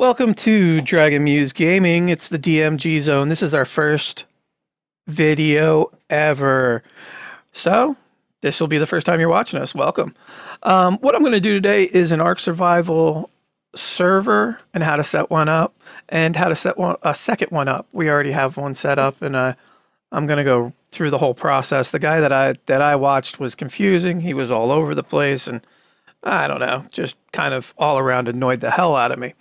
Welcome to Dragon Muse Gaming. It's the DMG zone. This is our first video ever. So, this will be the first time you're watching us. Welcome. What I'm going to do today is an Ark Survival server and how to set one up and how to set a second one up. We already have one set up and I'm going to go through the whole process. The guy that I watched was confusing. He was all over the place and I don't know, just kind of all around annoyed the hell out of me.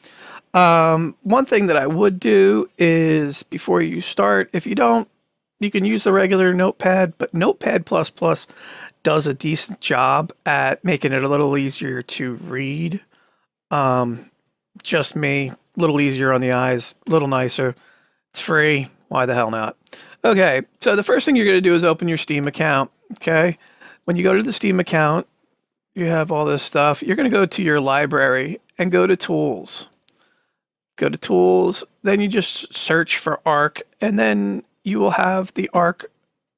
One thing that I would do is before you start, if you don't, you can use the regular notepad, but Notepad++ does a decent job at making it a little easier to read. Just me, a little easier on the eyes, a little nicer. It's free. Why the hell not? Okay. So the first thing you're going to do is open your Steam account. Okay. When you go to the Steam account, you have all this stuff. You're going to go to your library and go to tools. Go to tools, then you just search for Ark, and then you will have the Ark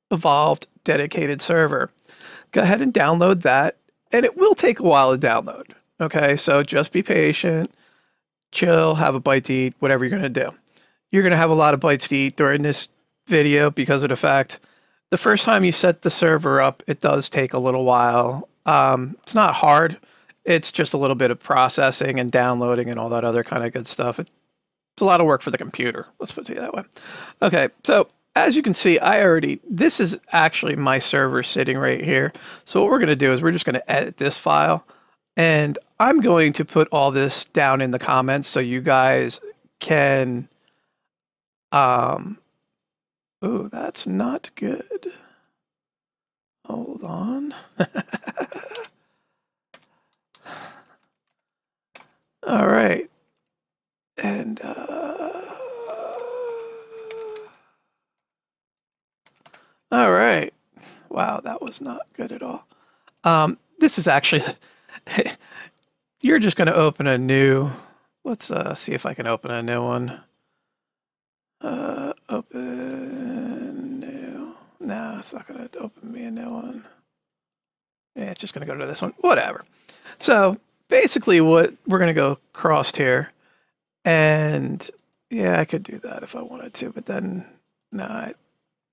Evolved dedicated server. Go ahead and download that, and it will take a while to download. Okay, so just be patient, chill, have a bite to eat, whatever you're going to do. You're going to have a lot of bites to eat during this video because of the fact the first time you set the server up, it does take a little while. It's not hard. It's just a little bit of processing and downloading and all that other kind of good stuff. It's a lot of work for the computer. Let's put it that way. Okay, so as you can see, this is actually my server sitting right here. So what we're going to do is we're just going to edit this file. And I'm going to put all this down in the comments so you guys can... Oh, that's not good. Hold on. All right. And, all right. Wow, that was not good at all. This is actually, you're just going to open a new, let's see if I can open a new one. Open new. No, it's not going to open me a new one. Yeah, it's just going to go to this one. Whatever. So, basically what we're going to go across here and yeah, I could do that if I wanted to, but then no, I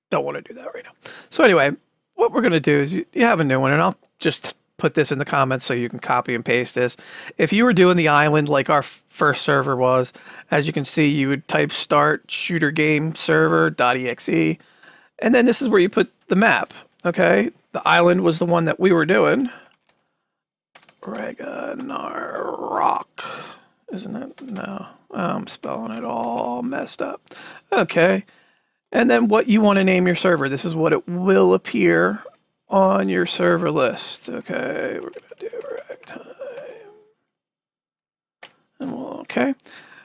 don't want to do that right now. So anyway, what we're going to do is you have a new one and I'll just put this in the comments so you can copy and paste this. If you were doing the island like our first server was, as you can see, you would type start ShooterGameServer.exe and then this is where you put the map. Okay. The island was the one that we were doing. Ragnarok, isn't it? No, I'm spelling it all messed up. Okay, and then what you want to name your server. This is what it will appear on your server list. Okay, we're gonna do ragtime. And okay,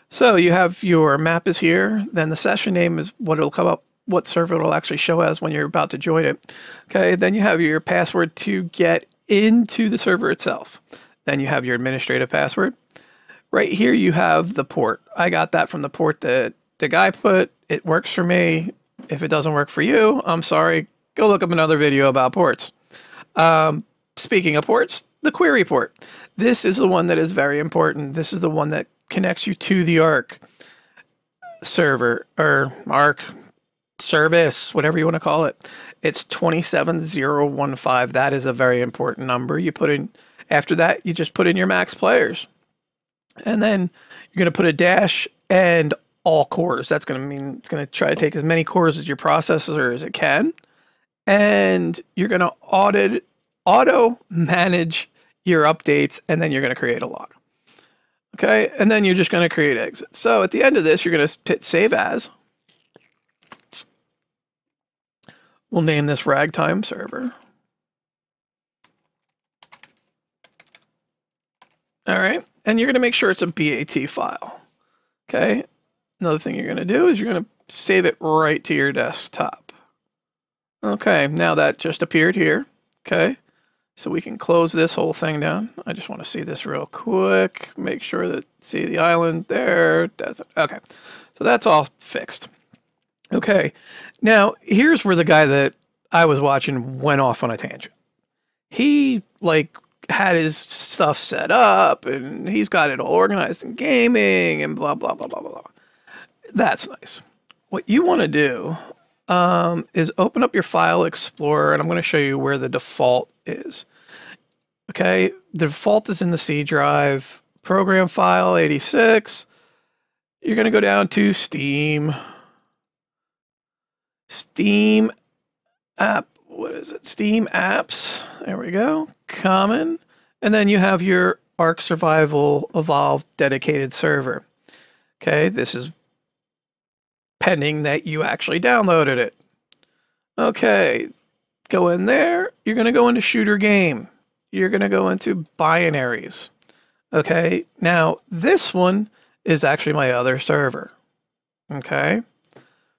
so you have your map is here. Then the session name is what it'll come up. What server it'll actually show as when you're about to join it. Okay, then you have your password to get into the server itself. Then you have your administrative password. Right here you have the port. I got that from the port that the guy put. It works for me. If it doesn't work for you, I'm sorry. Go look up another video about ports. Speaking of ports, the QueryPort. This is the one that is very important. This is the one that connects you to the Ark server or Ark service, whatever you want to call it. It's 27015. That is a very important number. You put in, after that, you just put in your MaxPlayers. And then you're going to put a dash and all cores. That's going to mean it's going to try to take as many cores as your processor as it can. And you're going to auto manage your updates, and then you're going to create a log. Okay, and then you're just going to create exit. So at the end of this, you're going to hit save as. We'll name this Ragtime server. All right. And you're going to make sure it's a BAT file. Okay. Another thing you're going to do is you're going to save it right to your desktop. Okay. Now that just appeared here. Okay. So we can close this whole thing down. I just want to see this real quick. Make sure that, see the island there. Okay. So that's all fixed. Okay, now here's where the guy that I was watching went off on a tangent. He, like, had his stuff set up and he's got it all organized in gaming and blah, blah, blah, blah, blah. That's nice. What you want to do is open up your file explorer, and I'm going to show you where the default is. Okay, the default is in the C drive, program file 86. You're going to go down to Steam app. What is it? Steam apps. There we go. Common. And then you have your Ark Survival Evolved dedicated server. Okay, this is pending that you actually downloaded it. Okay, go in there. You're going to go into Shooter Game. You're going to go into binaries. Okay, now this one is actually my other server. Okay,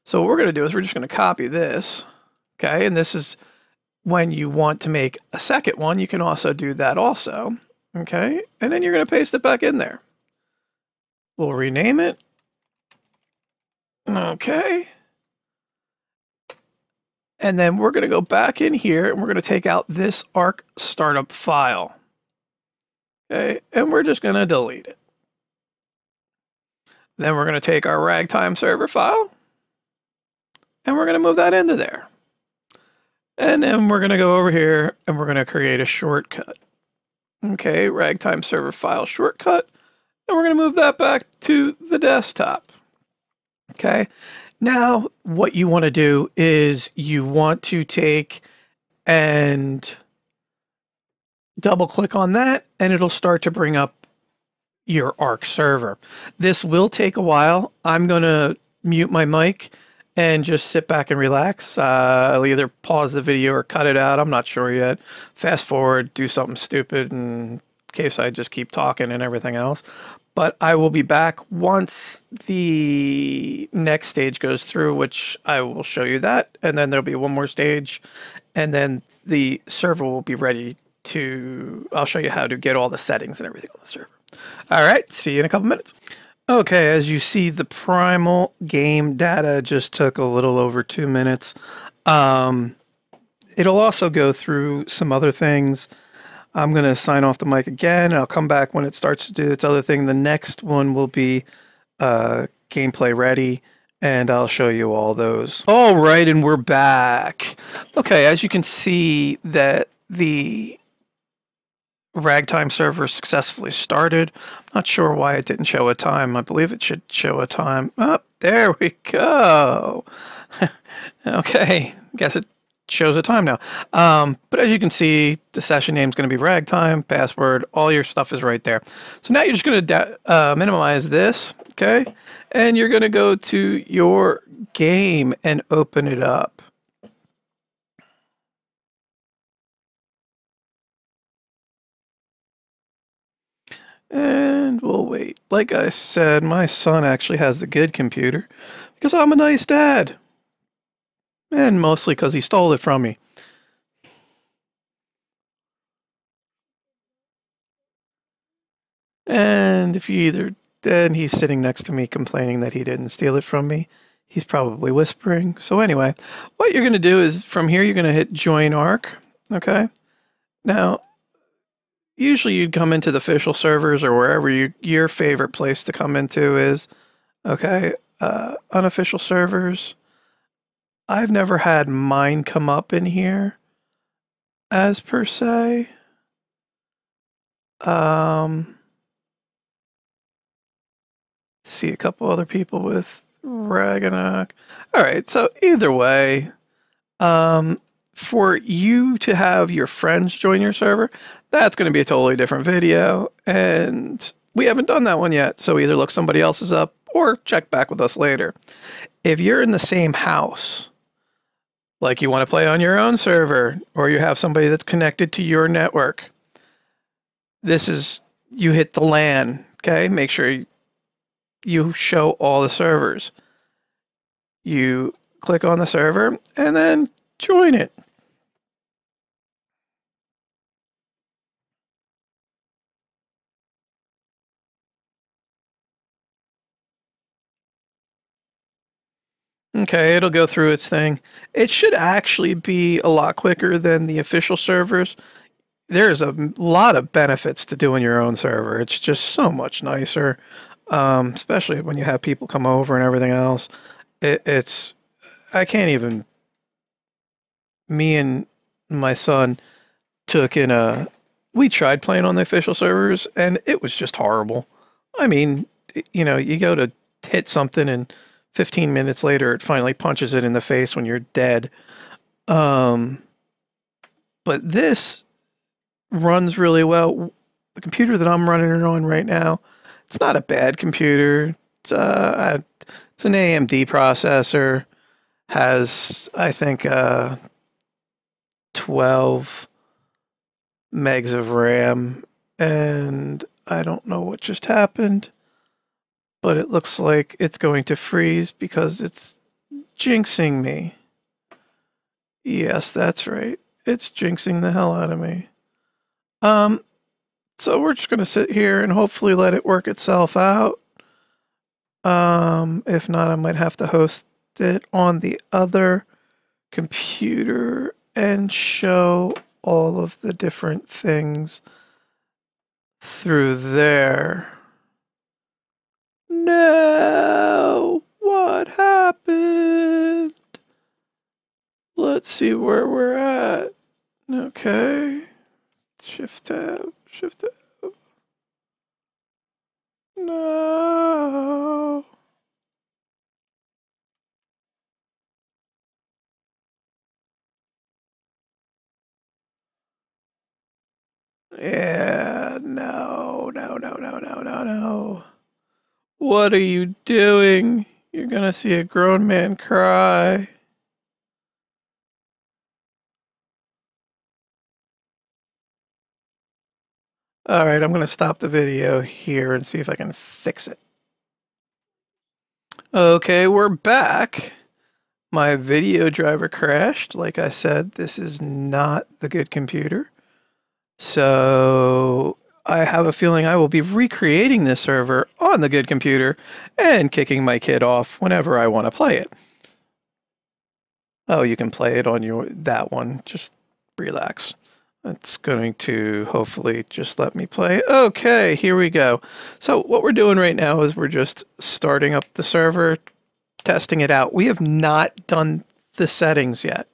so what we're going to do is we're just going to copy this. Okay, and this is when you want to make a second one, you can also do that also. Okay, and then you're going to paste it back in there. We'll rename it. Okay. And then we're going to go back in here and we're going to take out this Ark startup file. Okay, and we're just going to delete it. Then we're going to take our Ragtime server file and we're going to move that into there. And then we're going to go over here and we're going to create a shortcut. Okay, Ragtime server file shortcut. And we're going to move that back to the desktop. Okay, now what you want to do is you want to take and double click on that and it'll start to bring up your Ark server. This will take a while. I'm going to mute my mic and just sit back and relax. I'll either pause the video or cut it out. I'm not sure yet. Fast forward, do something stupid in case I just keep talking and everything else. But I will be back once the next stage goes through, which I will show you that. And then there'll be one more stage. And then the server will be ready to, I'll show you how to get all the settings and everything on the server. All right, see you in a couple minutes. Okay, as you see, the primal game data just took a little over 2 minutes. It'll also go through some other things. I'm going to sign off the mic again. I'll come back when it starts to do its other thing. The next one will be gameplay ready, and I'll show you all those. All right, and we're back. Okay, as you can see that the Ragtime server successfully started. I'm not sure why it didn't show a time. I believe it should show a time. Oh, there we go. Okay, guess it shows a time now. But as you can see, the session name is going to be Ragtime, password, all your stuff is right there. So now you're just going to minimize this, okay? And you're going to go to your game and open it up. And we'll wait. Like I said, my son actually has the good computer because I'm a nice dad. And mostly because he stole it from me. And if you either, then he's sitting next to me complaining that he didn't steal it from me. He's probably whispering. So anyway, what you're going to do is from here, you're going to hit join Ark. Okay. Now, usually you'd come into the official servers or wherever your favorite place to come into is. Okay. Unofficial servers. I've never had mine come up in here as per se. See a couple other people with Ragnarok. All right, so either way, for you to have your friends join your server, that's going to be a totally different video, and we haven't done that one yet, so either look somebody else's up or check back with us later. If you're in the same house, like you want to play on your own server, or you have somebody that's connected to your network, this is, you hit the LAN, okay? Make sure you show all the servers. You click on the server and then join it. Okay, it'll go through its thing. It should actually be a lot quicker than the official servers. there's a lot of benefits to doing your own server. It's just so much nicer, especially when you have people come over and everything else. It's I can't even. Me and my son took in a. We tried playing on the official servers, and it was just horrible. I mean, you know, you go to hit something, and 15 minutes later, it finally punches it in the face when you're dead. But this runs really well. The computer that I'm running it on right now, it's not a bad computer. It's an AMD processor. Has, I think, 12 megs of RAM, and I don't know what just happened, but it looks like it's going to freeze because it's jinxing me. Yes, that's right. It's jinxing the hell out of me. So we're just going to sit here and hopefully let it work itself out. If not, I might have to host it on the other computer and show all of the different things through there. No! What happened? Let's see where we're at. Okay. Shift tab. Shift tab. No. Yeah, no. What are you doing? You're gonna see a grown man cry. All right, I'm gonna stop the video here and see if I can fix it. Okay, we're back. My video driver crashed. Like I said, this is not the good computer. So I have a feeling I will be recreating this server on the good computer and kicking my kid off whenever I want to play it. Oh, you can play it on that one. Just relax. It's going to hopefully just let me play. Okay, here we go. So what we're doing right now is we're just starting up the server, testing it out. We have not done the settings yet.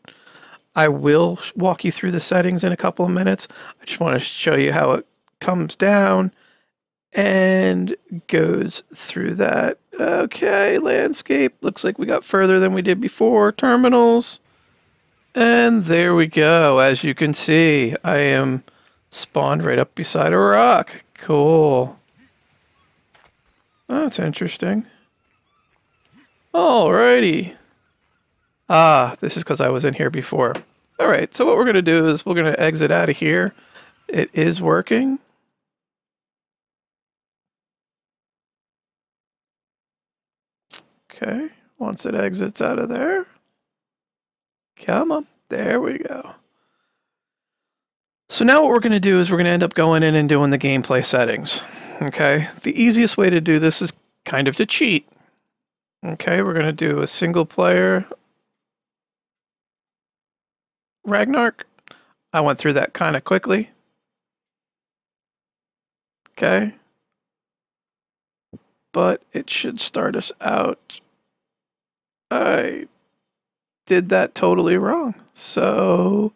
I will walk you through the settings in a couple of minutes. I just want to show you how it comes down and goes through that. Okay, landscape. Looks like we got further than we did before. Terminals. And there we go. As you can see, I am spawned right up beside a rock. Cool. That's interesting. Alrighty. Ah, this is because I was in here before. Alright, so what we're going to do is we're going to exit out of here. It is working. Okay, once it exits out of there. Come on, there we go. So now what we're going to do is we're going to end up going in and doing the gameplay settings. Okay, the easiest way to do this is kind of to cheat. Okay, we're going to do a single player Ragnarok. I went through that kind of quickly. Okay. But it should start us out. I did that totally wrong. So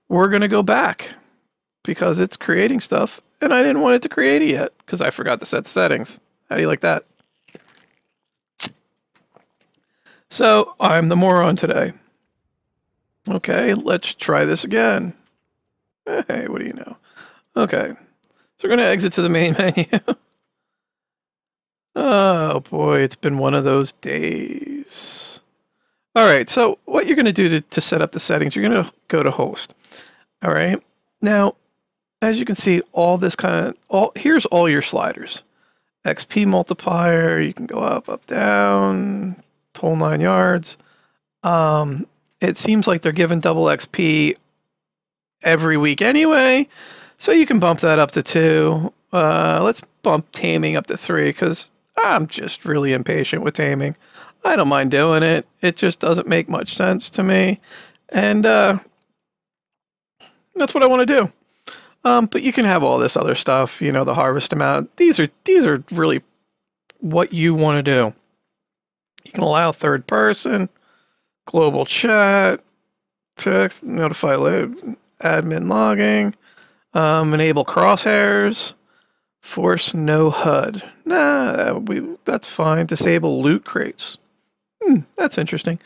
we're going to go back because it's creating stuff and I didn't want it to create it yet because I forgot to set the settings. How do you like that? So I'm the moron today. Okay, let's try this again. Hey, what do you know? Okay, so we're going to exit to the main menu. Oh boy, it's been one of those days. All right, so what you're going to do to set up the settings, you're going to go to host. All right, now, as you can see, all this here's all your sliders. XP multiplier, you can go up, down, whole 9 yards. It seems like they're giving double XP every week anyway, so you can bump that up to 2. Let's bump taming up to 3 because I'm just really impatient with taming. I don't mind doing it. It just doesn't make much sense to me. And that's what I want to do. But you can have all this other stuff, you know, the harvest amount. These are really what you want to do. You can allow third person, global chat, text, notify load, admin logging, enable crosshairs, force no HUD. Nah, that's fine. Disable loot crates. That's interesting.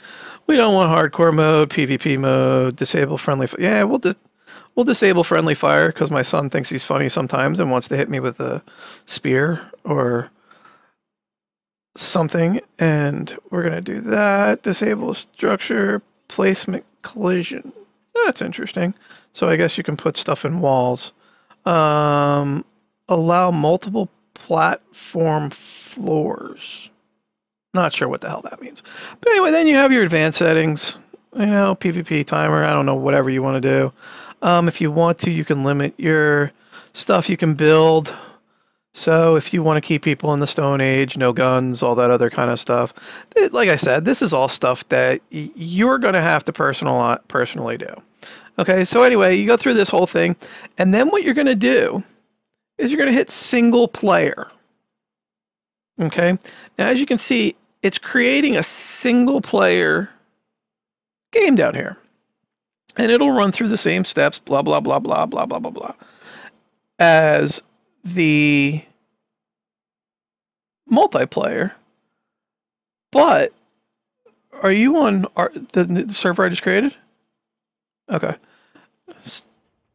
We don't want hardcore mode, PvP mode, disable friendly. Yeah, we'll disable friendly fire because my son thinks he's funny sometimes and wants to hit me with a spear or something. And we're going to do that. Disable structure, placement, collision. That's interesting. So I guess you can put stuff in walls. Allow multiple platform floors. Not sure what the hell that means. But anyway, then you have your advanced settings. You know, PvP timer. I don't know, whatever you want to do. If you want to, you can limit your stuff you can build. So if you want to keep people in the Stone Age, no guns, all that other kind of stuff. Like I said, this is all stuff that you're going to have to personally do. Okay, so anyway, you go through this whole thing. And then what you're going to do is you're going to hit single player. Okay, now as you can see, it's creating a single player game down here. And it'll run through the same steps, blah, blah, blah, blah, blah, blah, blah, blah, as the multiplayer. But are you on the server I just created? Okay.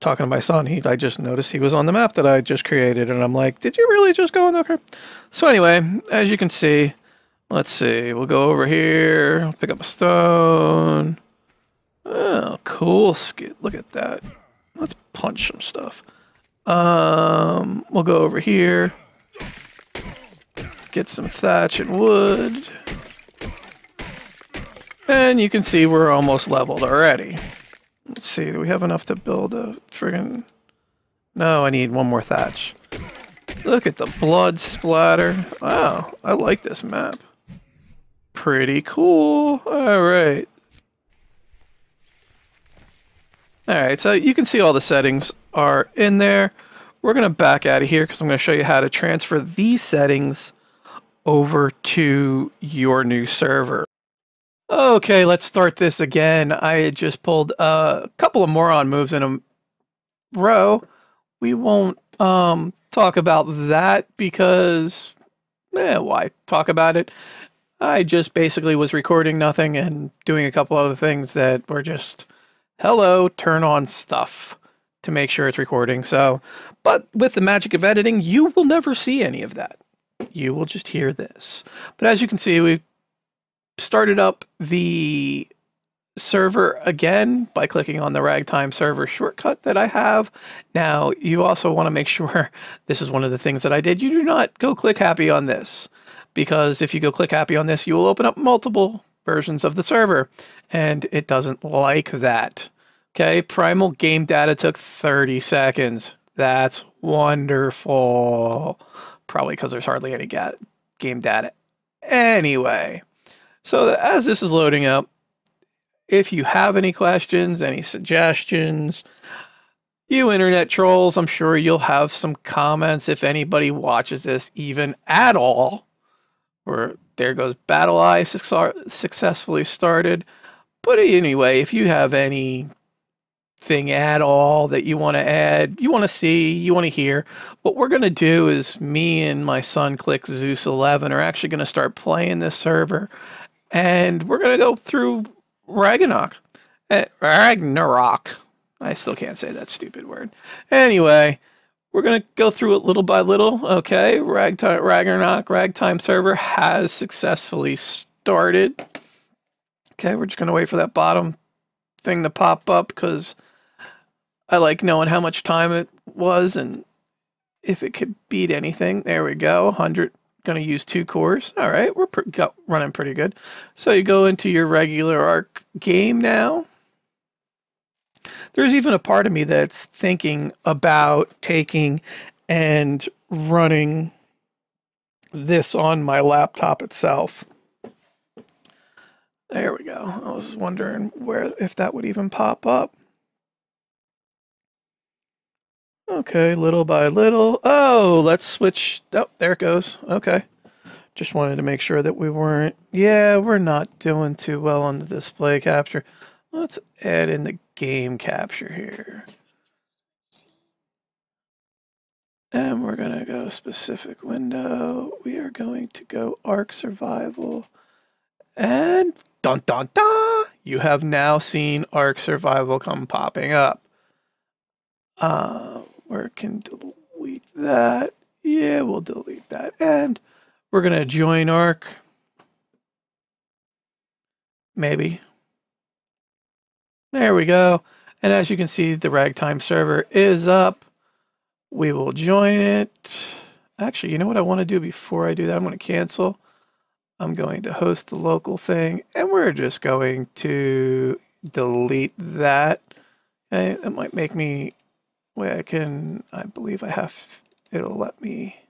Talking to my son, I just noticed he was on the map that I just created, and I'm like, did you really just go on? Okay. So anyway, as you can see, let's see, we'll go over here, pick up a stone. Oh, cool skit. Look at that. Let's punch some stuff. We'll go over here, get some thatch and wood. And you can see we're almost leveled already. Let's see, do we have enough to build a friggin'... No, I need one more thatch. Look at the blood splatter. Wow, I like this map. Pretty cool. Alright. Alright, so you can see all the settings are in there. We're going to back out of here because I'm going to show you how to transfer these settings over to your new server. Okay, let's start this again. I had just pulled a couple of moron moves in a row. We won't talk about that because, why talk about it? I just basically was recording nothing and doing a couple other things that were just, hello, turn on stuff to make sure it's recording. So, but with the magic of editing, you will never see any of that. You will just hear this. But as you can see, we started up the server again by clicking on the Ragtime server shortcut that I have. Now, you also want to make sure, this is one of the things that I did, you do not go click happy on this, because if you go click happy on this, you will open up multiple versions of the server, and it doesn't like that. Okay, primal game data took 30 seconds. That's wonderful. Probably because there's hardly any game data. Anyway, so as this is loading up, if you have any questions, any suggestions, you internet trolls, I'm sure you'll have some comments if anybody watches this even at all. Or there goes Battle Eye successfully started. But anyway, if you have anything at all that you want to add, you want to see, you want to hear, what we're going to do is me and my son Click Zeus 11 are actually going to start playing this server. And we're going to go through Ragnarok. Ragnarok. I still can't say that stupid word. Anyway, we're going to go through it little by little. Okay, Ragnarok Ragtime server has successfully started. Okay, we're just going to wait for that bottom thing to pop up because I like knowing how much time it was and if it could beat anything. There we go, 100. Going to use 2 cores. All right, we're running pretty good. So you go into your regular Ark game now. There's even a part of me that's thinking about taking and running this on my laptop itself. There we go. I was wondering if that would even pop up. Okay, little by little. Oh, let's switch. Oh, there it goes. Okay. Just wanted to make sure that we weren't. Yeah, we're not doing too well on the display capture. Let's add in the game capture here. And we're going to go specific window. We are going to go Ark Survival. And dun dun dun! You have now seen Ark Survival come popping up. We can delete that. Yeah, we'll delete that. And we're going to join Ark. Maybe. There we go. And as you can see, the Ragtime server is up. We will join it. Actually, you know what I want to do before I do that? I'm going to cancel. I'm going to host the local thing, and we're just going to delete that. Okay, that might make me, way I can, I believe I have, it'll let me.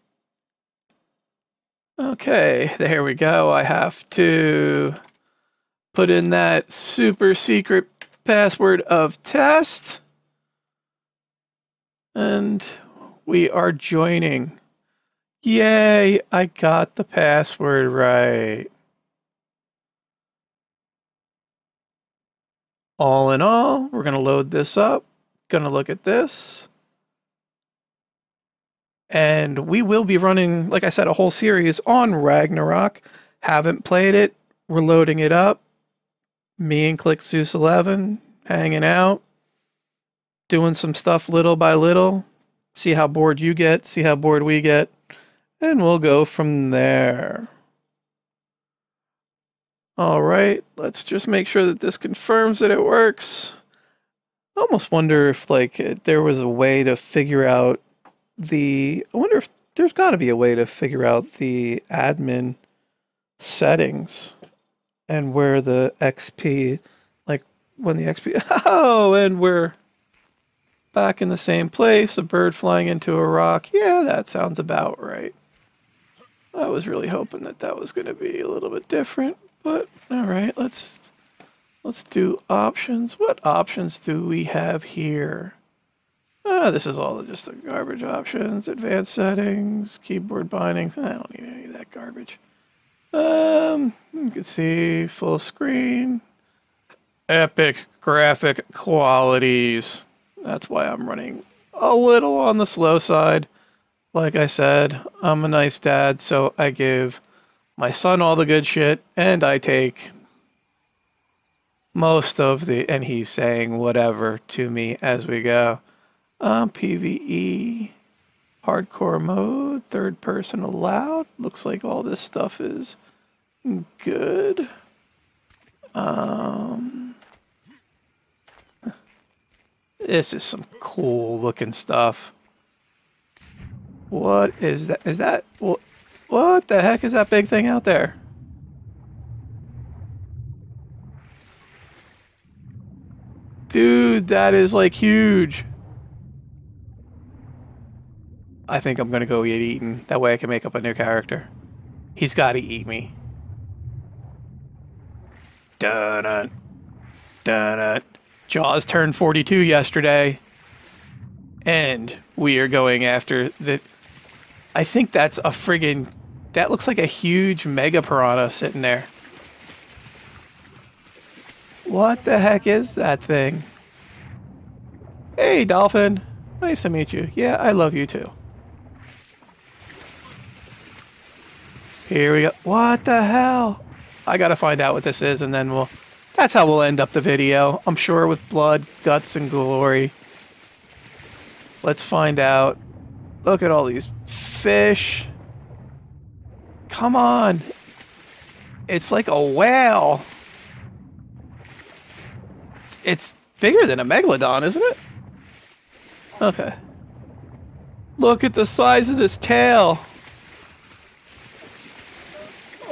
Okay, there we go. I have to put in that super secret password of test. And we are joining. Yay, I got the password right. All in all, we're going to load this up. Going to look at this. And we will be running, like I said, a whole series on Ragnarok. Haven't played it. We're loading it up. Me and Click Zeus 11 hanging out. Doing some stuff little by little. See how bored you get. See how bored we get. And we'll go from there. All right, let's just make sure that this confirms that it works. I almost wonder if there was a way to figure out I wonder if there's got to be a way to figure out the admin settings and where the XP, when the XP, oh, and we're back in the same place, a bird flying into a rock. Yeah, that sounds about right. I was really hoping that that was going to be a little bit different, but all right, let's do options. What options do we have here? This is all just the garbage options, advanced settings, keyboard bindings. I don't need any of that garbage. You can see full screen, epic graphic qualities. That's why I'm running a little on the slow side. Like I said, I'm a nice dad, so I give my son all the good shit, and I take most of and he's saying whatever to me as we go. PvE, hardcore mode, third person allowed. Looks like all this stuff is good. This is some cool looking stuff. What is that? Is that what the heck is that big thing out there? Dude, that is huge. I think I'm gonna go get eaten. That way I can make up a new character. He's gotta eat me. Dun-dun. Dun-dun. Jaws turned 42 yesterday. And we are going after the... I think that's a friggin... That looks like a huge mega piranha sitting there. What the heck is that thing? Hey, dolphin. Nice to meet you. Yeah, I love you too. Here we go. What the hell? I gotta find out what this is, and then that's how we'll end up the video. I'm sure with blood, guts, and glory. Let's find out. Look at all these fish. Come on. It's like a whale. It's bigger than a megalodon, isn't it? Okay. Look at the size of this tail.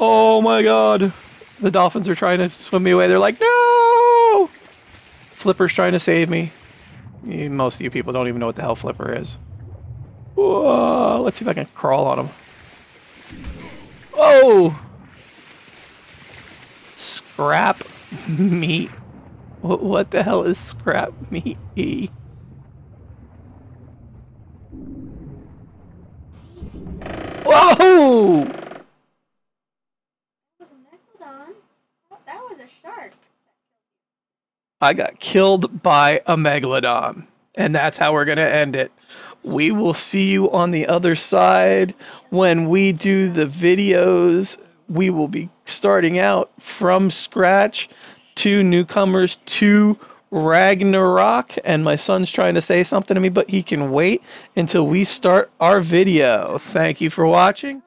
Oh my god. The dolphins are trying to swim me away. They're like, no! Flipper's trying to save me. Most of you people don't even know what the hell Flipper is. Whoa, let's see if I can crawl on him. Oh! Scrap meat. What the hell is scrap meat? Whoa! That was a megalodon. Oh, that was a shark. I got killed by a megalodon. And that's how we're going to end it. We will see you on the other side when we do the videos. We will be starting out from scratch to newcomers to Ragnarok. And my son's trying to say something to me, but he can wait until we start our video. Thank you for watching.